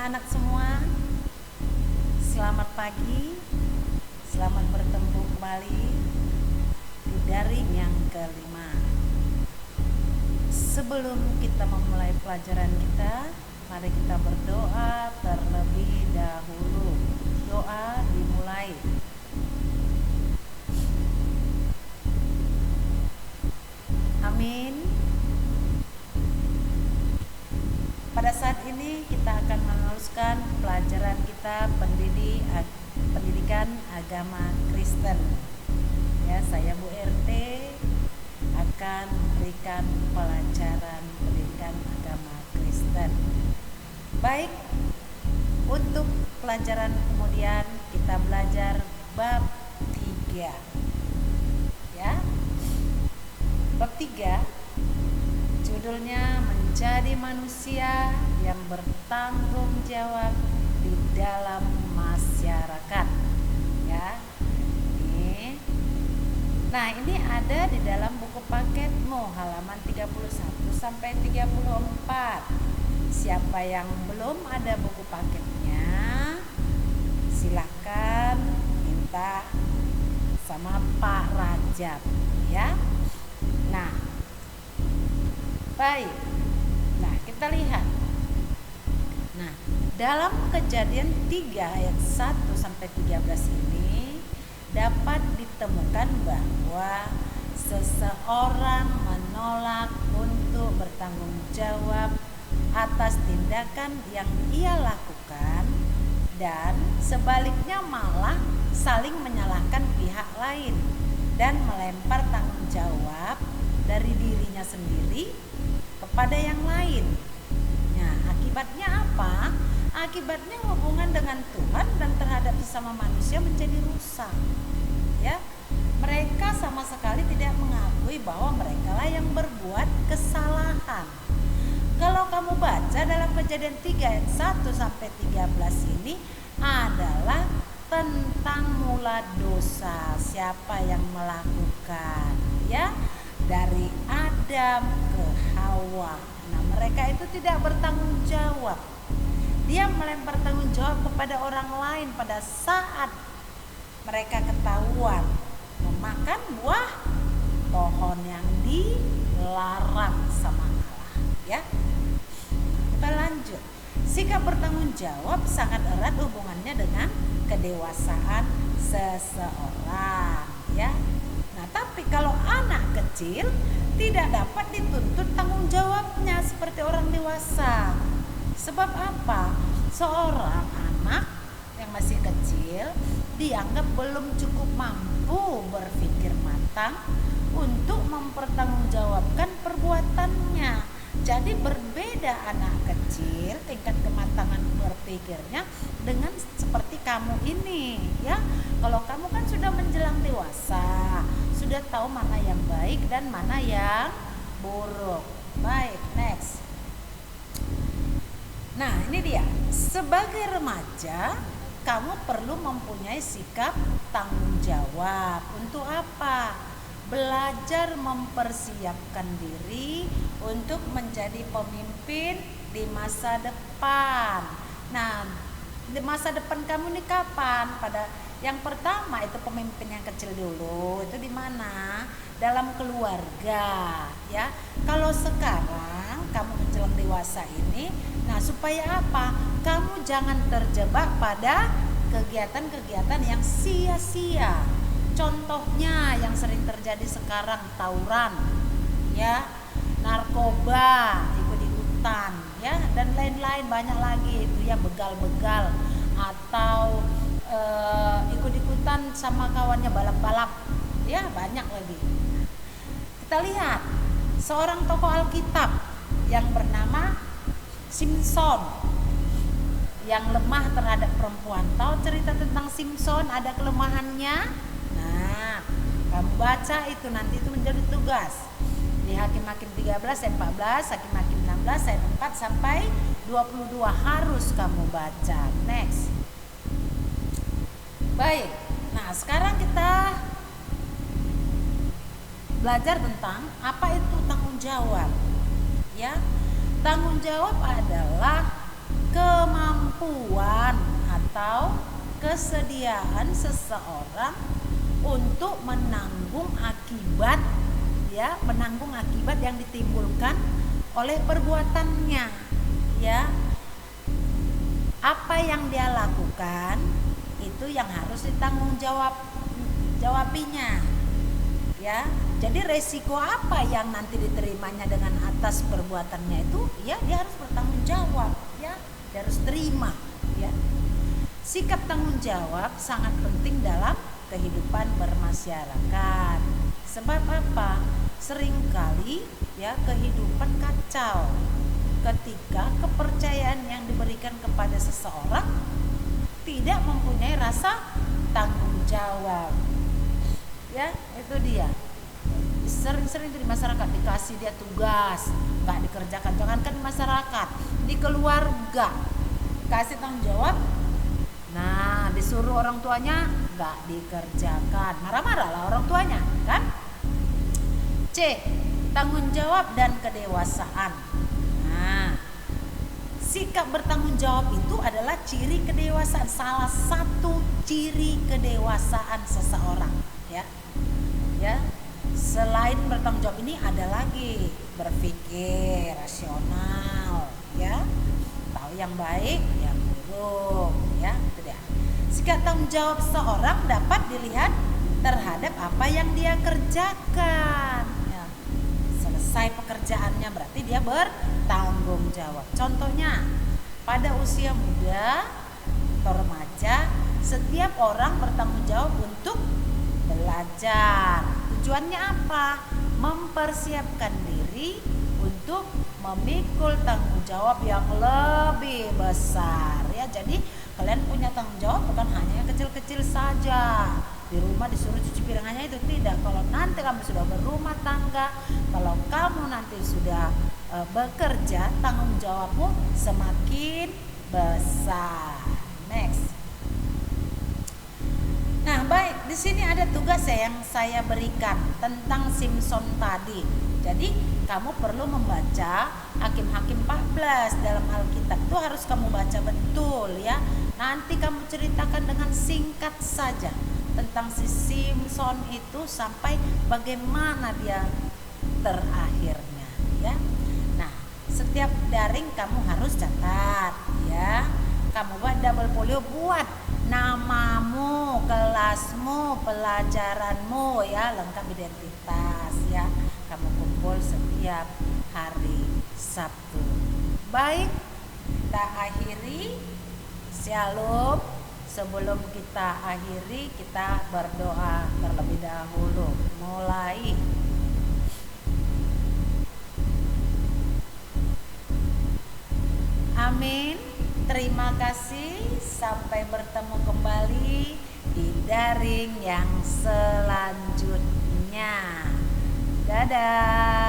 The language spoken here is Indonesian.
anak-anak semua, selamat pagi, selamat bertemu kembali di daring yang kelima. Sebelum kita memulai pelajaran kita, mari kita berdoa terlebih dahulu. Doa dimulai. Amin. Pada saat ini kita akan meneruskan pelajaran kita pendidikan agama Kristen. Ya, saya Bu RT akan memberikan pelajaran pendidikan agama Kristen. Baik, untuk pelajaran kemudian kita belajar bab 3. Ya. Bab 3 judulnya menjadi manusia yang bertanggung jawab di dalam masyarakat. Ya. Nah, ini ada di dalam buku paketmu halaman 31 sampai 34. Siapa yang belum ada buku paketnya, silakan minta sama Pak Rajab, ya. Nah, baik. Nah, kita lihat. Nah, dalam Kejadian 3 ayat 1 sampai 13 ini dapat ditemukan bahwa seseorang menolak untuk bertanggung jawab atas tindakan yang ia lakukan dan sebaliknya malah saling menyalahkan pihak lain dan melempar tanggung jawab dari dirinya sendiri kepada yang lain. Nah, akibatnya apa? Akibatnya hubungan dengan Tuhan dan terhadap sesama manusia menjadi rusak. Ya, mereka sama sekali tidak mengakui bahwa merekalah yang berbuat kesalahan. Kalau kamu baca dalam Kejadian 3 ayat 1 sampai 13 ini adalah tentang mula dosa, siapa yang melakukan, ya, dari Adam ke Hawa. Nah, mereka itu tidak bertanggung jawab. Dia melempar tanggung jawab kepada orang lain pada saat mereka ketahuan memakan buah pohon yang dilarang sama Allah, ya. Kita lanjut. Sikap bertanggung jawab sangat erat hubungannya dengan kedewasaan seseorang, ya. Nah, tapi kalau anak kecil tidak dapat dituntut tanggung jawabnya seperti orang dewasa. Sebab apa? Seorang anak yang masih kecil dianggap belum cukup mampu berpikir matang untuk mempertanggungjawabkan perbuatannya. Jadi berbeda anak kecil tingkat kematangan berpikirnya dengan seperti kamu ini, ya. Kalau kamu kan sudah menjelang dewasa, sudah tahu mana yang baik dan mana yang buruk. Baik, next. Nah, ini dia. Sebagai remaja, kamu perlu mempunyai sikap tanggung jawab. Untuk apa? Belajar mempersiapkan diri untuk menjadi pemimpin di masa depan. Nah, di masa depan kamu ini kapan? Yang pertama itu pemimpin yang kecil dulu. Itu di mana? Dalam keluarga, ya. Kalau sekarang kamu menjelang dewasa ini, nah, supaya apa? Kamu jangan terjebak pada kegiatan-kegiatan yang sia-sia. Contohnya yang sering terjadi sekarang, tawuran, ya, narkoba, ikut-ikutan, ya, dan lain-lain banyak lagi itu ya, begal-begal atau ikut-ikutan sama kawannya balap-balap, ya, banyak lagi. Kita lihat seorang tokoh Alkitab yang bernama Simson yang lemah terhadap perempuan. Tahu cerita tentang Simson, ada kelemahannya? Nah, kamu baca itu, nanti itu menjadi tugas. Di Hakim-Hakim 13 ayat 14, Hakim-Hakim 16 ayat 4 sampai 22 harus kamu baca. Next. Baik. Nah, sekarang kita belajar tentang apa itu tanggung jawab. Ya. Tanggung jawab adalah kemampuan atau kesediaan seseorang untuk menanggung akibat yang ditimbulkan oleh perbuatannya, ya. Apa yang dia lakukan itu yang harus jawabinya, ya. Jadi resiko apa yang nanti diterimanya dengan atas perbuatannya itu, ya dia harus bertanggung jawab, ya. Dia harus terima, ya. Sikap tanggung jawab sangat penting dalam kehidupan bermasyarakat. Sebab apa? Seringkali ya kehidupan kacau ketika kepercayaan yang diberikan kepada seseorang tidak mempunyai rasa tanggung jawab. Ya, itu dia. Sering-sering di masyarakat dikasih dia tugas, nggak dikerjakan. Jangankan di masyarakat, di keluarga kasih tanggung jawab. Nah, disuruh orang tuanya nggak dikerjakan, marah-marah lah orang tuanya, kan? C. Tanggung jawab dan kedewasaan. Nah, sikap bertanggung jawab itu adalah ciri kedewasaan, salah satu ciri kedewasaan seseorang, ya. Ya. Selain bertanggung jawab ini ada lagi berpikir rasional, ya. Tahu yang baik, yang buruk, ya. Itu dia. Sikap tanggung jawab seorang dapat dilihat terhadap apa yang dia kerjakan. Ya. Selesai pekerjaannya berarti dia bertanggung jawab. Contohnya, pada usia muda atau remaja, setiap orang bertanggung jawab untuk belajar. Tujuannya apa? Mempersiapkan diri untuk memikul tanggung jawab yang lebih besar, ya. Jadi kalian punya tanggung jawab bukan hanya yang kecil-kecil saja. Di rumah disuruh cuci piring hanya itu, tidak. Kalau nanti kamu sudah berumah tangga, kalau kamu nanti sudah bekerja, tanggung jawabmu semakin besar. Next. Nah, baik, di sini ada tugas yang saya berikan tentang Simson tadi. Jadi, kamu perlu membaca Hakim-Hakim 14 dalam Alkitab. Itu harus kamu baca betul, ya. Nanti kamu ceritakan dengan singkat saja tentang si Simson itu sampai bagaimana dia terakhirnya, ya. Nah, setiap daring kamu harus catat, ya. Kamu buat double folio, buat namamu, kelasmu, pelajaranmu, ya, lengkap identitas, ya. Kamu kumpul setiap hari Sabtu. Baik, kita akhiri. Shalom. Sebelum kita akhiri, kita berdoa terlebih dahulu. Mulai. Amin. Terima kasih. Sampai bertemu kembali di daring yang selanjutnya. Dadah.